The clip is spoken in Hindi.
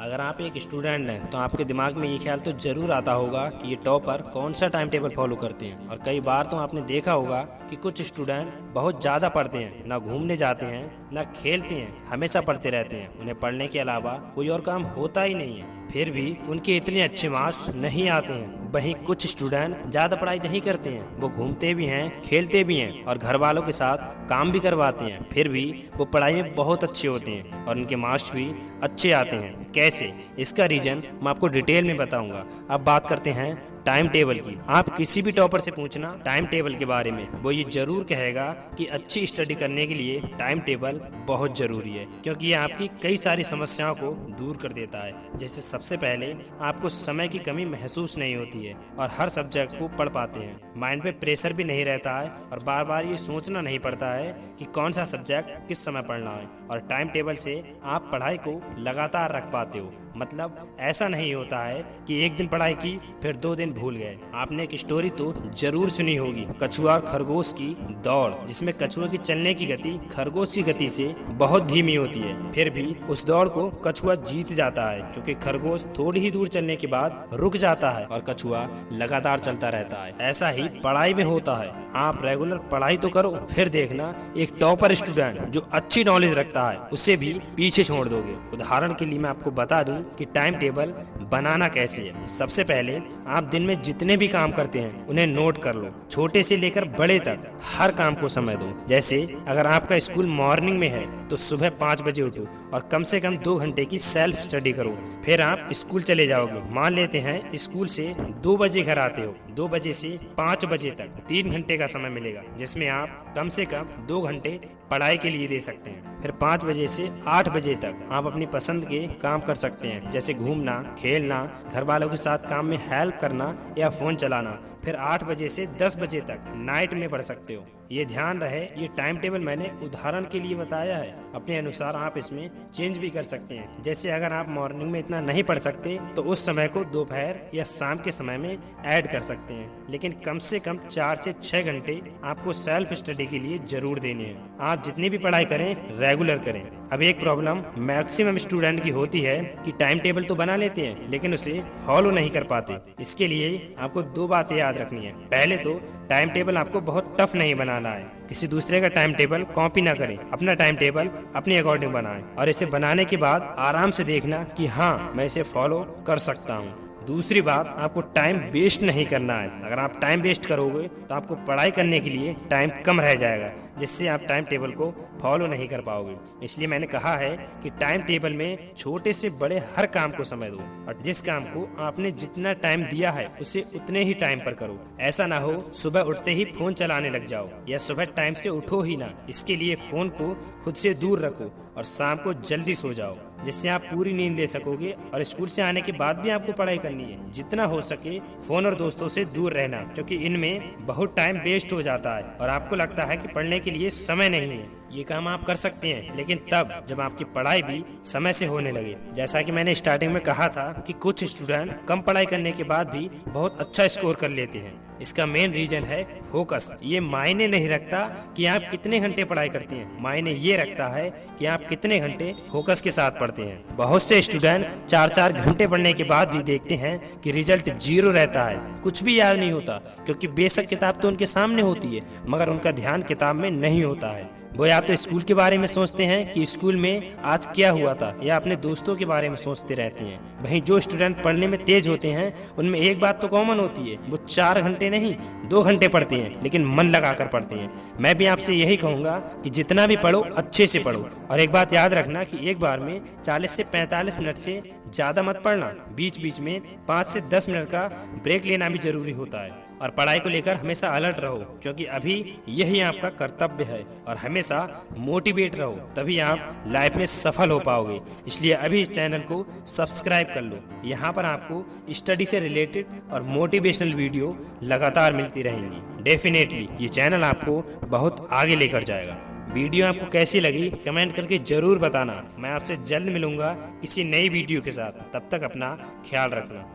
अगर आप एक स्टूडेंट हैं तो आपके दिमाग में ये ख्याल तो ज़रूर आता होगा कि ये टॉपर कौन सा टाइम टेबल फॉलो करते हैं। और कई बार तो आपने देखा होगा कि कुछ स्टूडेंट बहुत ज़्यादा पढ़ते हैं, ना घूमने जाते हैं ना खेलते हैं, हमेशा पढ़ते रहते हैं। उन्हें पढ़ने के अलावा कोई और काम होता ही नहीं है, फिर भी उनके इतने अच्छे मार्क्स नहीं आते हैं। वहीं कुछ स्टूडेंट ज़्यादा पढ़ाई नहीं करते हैं, वो घूमते भी हैं, खेलते भी हैं और घर वालों के साथ काम भी करवाते हैं, फिर भी वो पढ़ाई में बहुत अच्छे होते हैं और उनके मार्क्स भी अच्छे आते हैं। कैसे? इसका रीज़न मैं आपको डिटेल में बताऊंगा। अब बात करते हैं टाइम टेबल की। आप किसी भी टॉपर से पूछना टाइम टेबल के बारे में, वो ये जरूर कहेगा कि अच्छी स्टडी करने के लिए टाइम टेबल बहुत ज़रूरी है, क्योंकि ये आपकी कई सारी समस्याओं को दूर कर देता है। जैसे सबसे पहले आपको समय की कमी महसूस नहीं होती है और हर सब्जेक्ट को पढ़ पाते हैं। माइंड पे प्रेशर भी नहीं रहता है और बार बार ये सोचना नहीं पड़ता है कि कौन सा सब्जेक्ट किस समय पढ़ना है। और टाइम टेबल से आप पढ़ाई को लगातार रख पाते हो। मतलब ऐसा नहीं होता है कि एक दिन पढ़ाई की फिर 2 दिन भूल गए। आपने एक स्टोरी तो जरूर सुनी होगी, कछुआ और खरगोश की दौड़, जिसमें कछुआ की चलने की गति खरगोश की गति से बहुत धीमी होती है। फिर भी उस दौड़ को कछुआ जीत जाता है, क्योंकि खरगोश थोड़ी ही दूर चलने के बाद रुक जाता है और कछुआ लगातार चलता रहता है। ऐसा ही पढ़ाई में होता है। आप रेगुलर पढ़ाई तो करो, फिर देखना एक टॉपर स्टूडेंट जो अच्छी नॉलेज रखता है उसे भी पीछे छोड़ दोगे। उदाहरण के लिए मैं आपको बता दूं कि टाइम टेबल बनाना कैसे है। सबसे पहले आप दिन में जितने भी काम करते हैं उन्हें नोट कर लो। छोटे से लेकर बड़े तक हर काम को समय दो। जैसे अगर आपका स्कूल मॉर्निंग में है तो सुबह 5 बजे उठो और कम से कम 2 घंटे की सेल्फ स्टडी करो। फिर आप स्कूल चले जाओगे। मान लेते हैं स्कूल से 2 बजे घर आते हो। 2 बजे से 5 बजे तक 3 घंटे का समय मिलेगा, जिसमें आप कम से कम 2 घंटे पढ़ाई के लिए दे सकते हैं। फिर 5 बजे से 8 बजे तक आप अपनी पसंद के काम कर सकते हैं, जैसे घूमना, खेलना, घर वालों के साथ काम में हेल्प करना या फ़ोन चलाना। फिर 8 बजे से 10 बजे तक नाइट में पढ़ सकते हो। ये ध्यान रहे, ये टाइम टेबल मैंने उदाहरण के लिए बताया है, अपने अनुसार आप इसमें चेंज भी कर सकते हैं। जैसे अगर आप मॉर्निंग में इतना नहीं पढ़ सकते तो उस समय को दोपहर या शाम के समय में ऐड कर सकते हैं, लेकिन कम से कम 4 से 6 घंटे आपको सेल्फ स्टडी के लिए जरूर देने हैं। आप जितनी भी पढ़ाई करें रेगुलर करें। अब एक प्रॉब्लम मैक्सिमम स्टूडेंट की होती है कि टाइम टेबल तो बना लेते हैं लेकिन उसे फॉलो नहीं कर पाते। इसके लिए आपको 2 बातें याद रखनी है। पहले तो टाइम टेबल आपको बहुत टफ नहीं बनाना है। किसी दूसरे का टाइम टेबल कॉपी ना करें, अपना टाइम टेबल अपने अकॉर्डिंग बनाएं और इसे बनाने के बाद आराम से देखना कि हाँ, मैं इसे फॉलो कर सकता हूँ। दूसरी बात, आपको टाइम वेस्ट नहीं करना है। अगर आप टाइम वेस्ट करोगे तो आपको पढ़ाई करने के लिए टाइम कम रह जाएगा, जिससे आप टाइम टेबल को फॉलो नहीं कर पाओगे। इसलिए मैंने कहा है कि टाइम टेबल में छोटे से बड़े हर काम को समय दो और जिस काम को आपने जितना टाइम दिया है उसे उतने ही टाइम पर करो। ऐसा ना हो सुबह उठते ही फोन चलाने लग जाओ या सुबह टाइम से उठो ही ना। इसके लिए फोन को खुद से दूर रखो और शाम को जल्दी सो जाओ, जिससे आप पूरी नींद ले सकोगे। और स्कूल से आने के बाद भी आपको पढ़ाई करनी है। जितना हो सके फोन और दोस्तों से दूर रहना, क्योंकि इनमें बहुत टाइम वेस्ट हो जाता है और आपको लगता है कि पढ़ने के लिए समय नहीं है। ये काम आप कर सकते हैं, लेकिन तब जब आपकी पढ़ाई भी समय से होने लगे। जैसा कि मैंने स्टार्टिंग में कहा था कि कुछ स्टूडेंट कम पढ़ाई करने के बाद भी बहुत अच्छा स्कोर कर लेते हैं। इसका मेन रीजन है फोकस। ये मायने नहीं रखता कि आप कितने घंटे पढ़ाई करते हैं, मायने ये रखता है कि आप कितने घंटे फोकस के साथ पढ़ते हैं। बहुत से स्टूडेंट 4-4 घंटे पढ़ने के बाद भी देखते हैं कि रिजल्ट 0 रहता है, कुछ भी याद नहीं होता, क्योंकि बेशक किताब तो उनके सामने होती है मगर उनका ध्यान किताब में नहीं होता है। वो या तो स्कूल के बारे में सोचते हैं कि स्कूल में आज क्या हुआ था, या अपने दोस्तों के बारे में सोचते रहते हैं। वहीं जो स्टूडेंट पढ़ने में तेज होते हैं उनमें एक बात तो कॉमन होती है, वो 4 घंटे नहीं 2 घंटे पढ़ते हैं, लेकिन मन लगाकर पढ़ते हैं। मैं भी आपसे यही कहूँगा कि जितना भी पढ़ो अच्छे से पढ़ो। और एक बात याद रखना कि एक बार में 40 से 45 मिनट से ज़्यादा मत पढ़ना। बीच बीच में 5 से 10 मिनट का ब्रेक लेना भी जरूरी होता है। और पढ़ाई को लेकर हमेशा अलर्ट रहो, क्योंकि अभी यही आपका कर्तव्य है। और हमेशा मोटिवेट रहो, तभी आप लाइफ में सफल हो पाओगे। इसलिए अभी इस चैनल को सब्सक्राइब कर लो। यहाँ पर आपको स्टडी से रिलेटेड और मोटिवेशनल वीडियो लगातार मिलती रहेंगी। डेफिनेटली ये चैनल आपको बहुत आगे लेकर जाएगा। वीडियो आपको कैसी लगी कमेंट करके जरूर बताना। मैं आपसे जल्द मिलूंगा किसी नई वीडियो के साथ। तब तक अपना ख्याल रखना।